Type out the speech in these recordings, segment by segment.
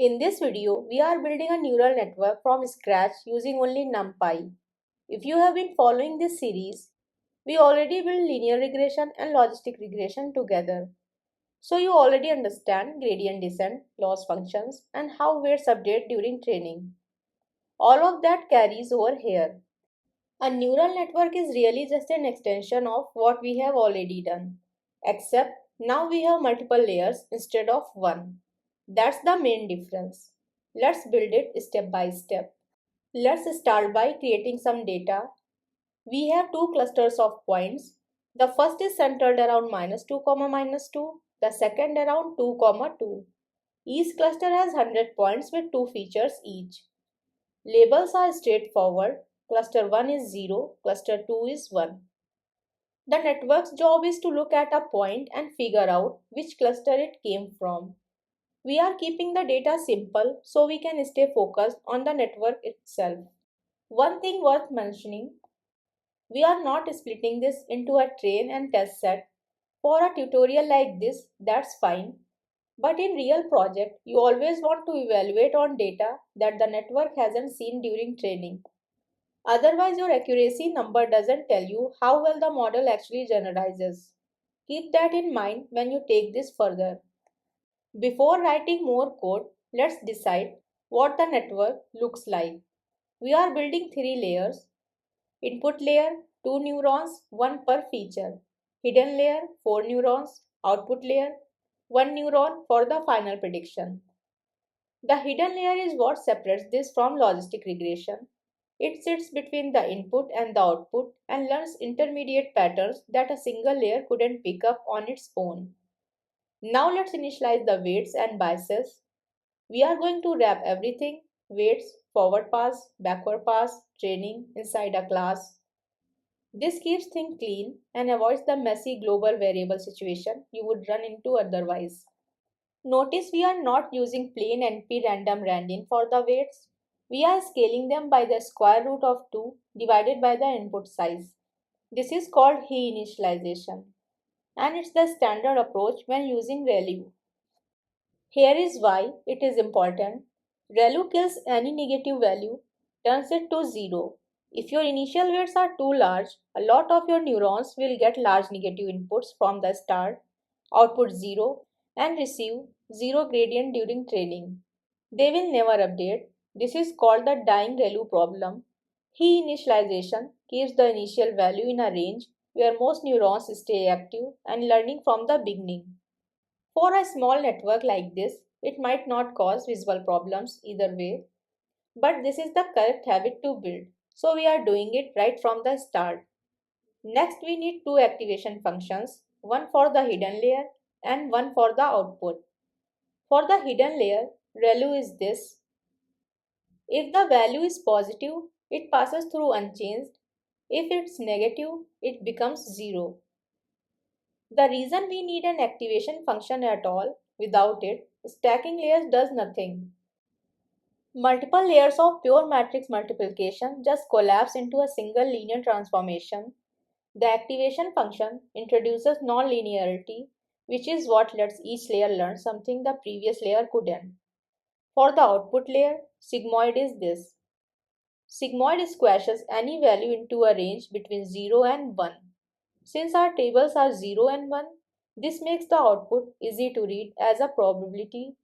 In this video, we are building a neural network from scratch using only NumPy. If you have been following this series, we already built linear regression and logistic regression together. So you already understand gradient descent, loss functions, and how weights update during training. All of that carries over here. A neural network is really just an extension of what we have already done, except now we have multiple layers instead of one. That's the main difference. Let's build it step by step. Let's start by creating some data. We have two clusters of points. The first is centered around -2, -2. The second around 2, 2. Each cluster has 100 points with 2 features each. Labels are straightforward. Cluster 1 is 0, cluster 2 is 1. The network's job is to look at a point and figure out which cluster it came from. We are keeping the data simple so we can stay focused on the network itself. One thing worth mentioning, we are not splitting this into a train and test set. For a tutorial like this, that's fine. But in real project, you always want to evaluate on data that the network hasn't seen during training. Otherwise, your accuracy number doesn't tell you how well the model actually generalizes. Keep that in mind when you take this further. Before writing more code, let's decide what the network looks like. We are building 3 layers. Input layer, 2 neurons, 1 per feature. Hidden layer, 4 neurons. Output layer, 1 neuron for the final prediction. The hidden layer is what separates this from logistic regression. It sits between the input and the output and learns intermediate patterns that a single layer couldn't pick up on its own. Now let's initialize the weights and biases. We are going to wrap everything, weights, forward pass, backward pass, training inside a class. This keeps things clean and avoids the messy global variable situation you would run into otherwise. Notice we are not using plain NP random randin for the weights. We are scaling them by the square root of 2 divided by the input size. This is called He initialization, and it's the standard approach when using ReLU. Here is why it is important. ReLU kills any negative value, turns it to 0. If your initial weights are too large, a lot of your neurons will get large negative inputs from the start, output 0, and receive 0 gradient during training. They will never update. This is called the dying ReLU problem. He initialization keeps the initial value in a range where most neurons stay active and learning from the beginning. For a small network like this, it might not cause visual problems either way, but this is the correct habit to build, so we are doing it right from the start. Next, we need two activation functions, one for the hidden layer and one for the output. For the hidden layer, ReLU is this. If the value is positive, it passes through unchanged. If it's negative, it becomes 0. The reason we need an activation function at all, without it, stacking layers does nothing. Multiple layers of pure matrix multiplication just collapse into a single linear transformation. The activation function introduces non-linearity, which is what lets each layer learn something the previous layer couldn't. For the output layer, sigmoid is this. Sigmoid squashes any value into a range between 0 and 1. Since our tables are 0 and 1, this makes the output easy to read as a probability.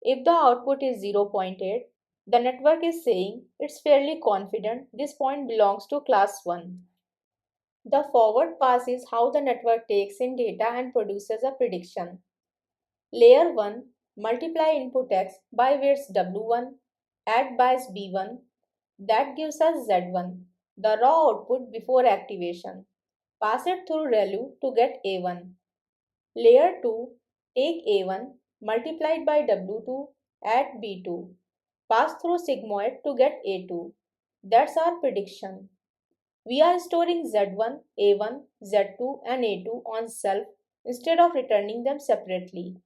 If the output is 0.8, the network is saying it's fairly confident this point belongs to class 1. The forward pass is how the network takes in data and produces a prediction. Layer 1, multiply input x by weights w1, add bias b1, that gives us z1, the raw output before activation. Pass it through ReLU to get A1. Layer 2, take A1 multiplied by W2, add B2. Pass through sigmoid to get A2. That's our prediction. We are storing Z1, A1, Z2 and A2 on self instead of returning them separately.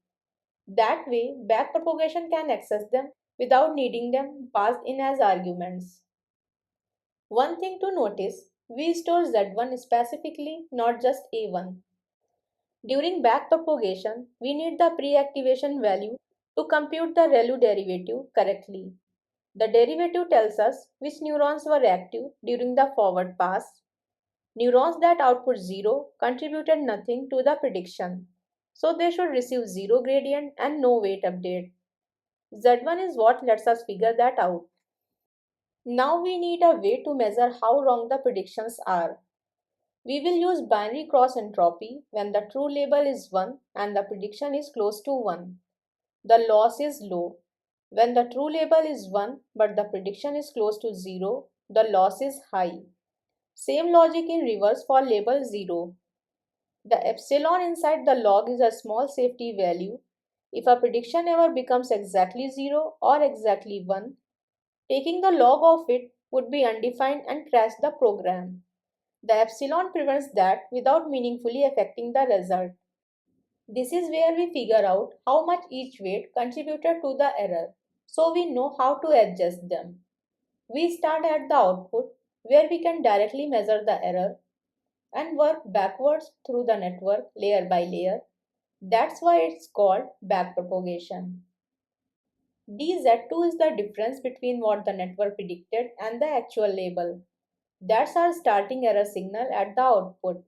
That way, backpropagation can access them without needing them passed in as arguments. One thing to notice, we store Z1 specifically, not just A1. During backpropagation, we need the pre-activation value to compute the ReLU derivative correctly. The derivative tells us which neurons were active during the forward pass. Neurons that output 0 contributed nothing to the prediction, so they should receive 0 gradient and no weight update. Z1 is what lets us figure that out. Now we need a way to measure how wrong the predictions are. We will use binary cross-entropy when the true label is 1 and the prediction is close to 1. The loss is low. When the true label is 1 but the prediction is close to 0, the loss is high. Same logic in reverse for label 0. The epsilon inside the log is a small safety value. If a prediction ever becomes exactly 0 or exactly 1, taking the log of it would be undefined and crash the program. The epsilon prevents that without meaningfully affecting the result. This is where we figure out how much each weight contributed to the error, so we know how to adjust them. We start at the output, where we can directly measure the error, and work backwards through the network layer by layer. That's why it's called backpropagation. dz2 is the difference between what the network predicted and the actual label. That's our starting error signal at the output.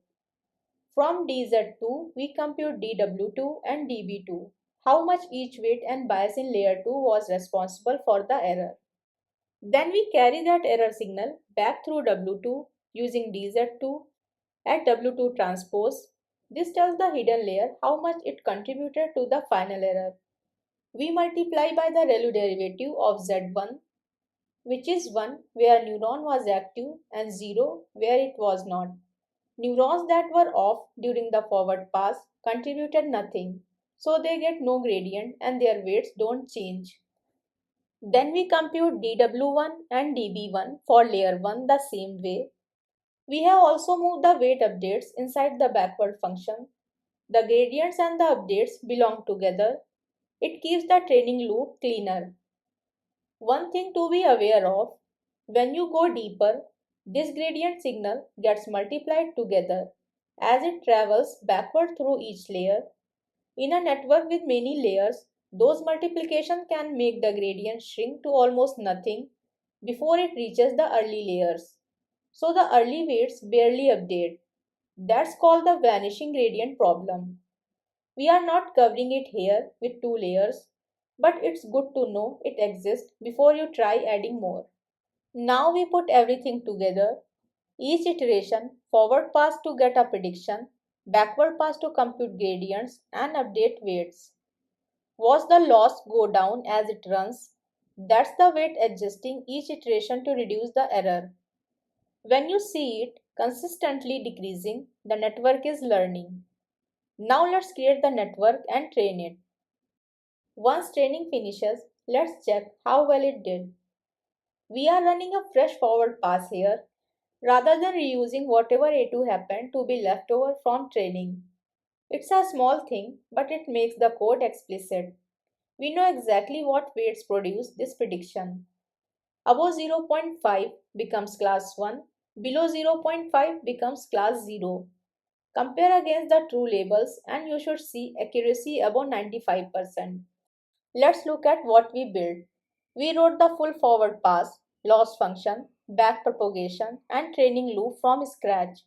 From dz2, we compute dw2 and db2, how much each weight and bias in layer 2 was responsible for the error. Then we carry that error signal back through w2 using dz2 at w2 transpose. This tells the hidden layer how much it contributed to the final error. We multiply by the ReLU derivative of z1, which is 1 where neuron was active and 0 where it was not. Neurons that were off during the forward pass contributed nothing, so they get no gradient and their weights don't change. Then we compute dw1 and db1 for layer 1 the same way. We have also moved the weight updates inside the backward function. The gradients and the updates belong together. It keeps the training loop cleaner. One thing to be aware of, when you go deeper, this gradient signal gets multiplied together as it travels backward through each layer. In a network with many layers, those multiplication can make the gradient shrink to almost nothing before it reaches the early layers. So the early weights barely update. That's called the vanishing gradient problem. We are not covering it here with two layers, but it's good to know it exists before you try adding more. Now we put everything together. Each iteration, forward pass to get a prediction, backward pass to compute gradients and update weights. Watch the loss go down as it runs. That's the weight adjusting each iteration to reduce the error. When you see it consistently decreasing, the network is learning. Now let's create the network and train it. Once training finishes, let's check how well it did. We are running a fresh forward pass here rather than reusing whatever A2 happened to be left over from training. It's a small thing, but it makes the code explicit. We know exactly what weights produce this prediction. Above 0.5 becomes class 1, below 0.5 becomes class 0. Compare against the true labels and you should see accuracy above 95%. Let's look at what we built. We wrote the full forward pass, loss function, backpropagation, and training loop from scratch.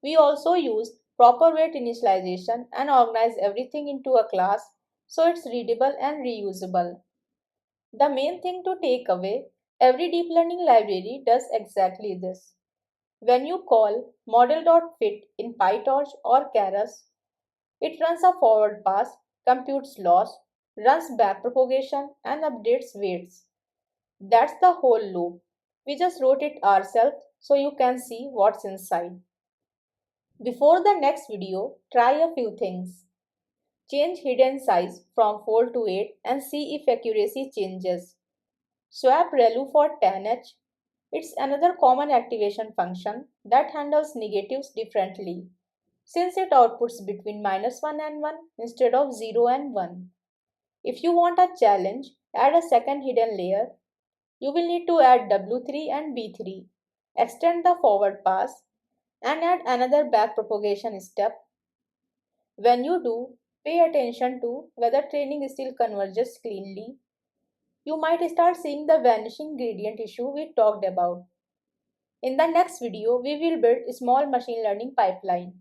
We also used proper weight initialization and organized everything into a class so it's readable and reusable. The main thing to take away, every deep learning library does exactly this. When you call model.fit in PyTorch or Keras, it runs a forward pass, computes loss, runs backpropagation, and updates weights. That's the whole loop. We just wrote it ourselves so you can see what's inside. Before the next video, try a few things. Change hidden size from 4 to 8 and see if accuracy changes. Swap ReLU for tanh. It's another common activation function that handles negatives differently, since it outputs between -1 and 1 instead of 0 and 1. If you want a challenge, add a second hidden layer. You will need to add W3 and B3, extend the forward pass, and add another backpropagation step. When you do, Pay attention to whether training still converges cleanly. You might start seeing the vanishing gradient issue we talked about. In the next video, we will build a small machine learning pipeline.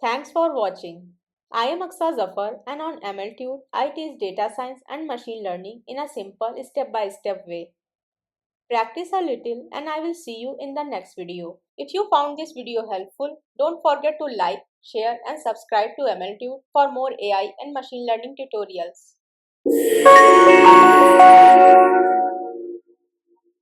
Thanks for watching. I am Aksa Zafar, and on MLTude, I teach data science and machine learning in a simple step-by-step way. Practice a little and I will see you in the next video. If you found this video helpful, don't forget to like, share and subscribe to MLTude for more AI and machine learning tutorials.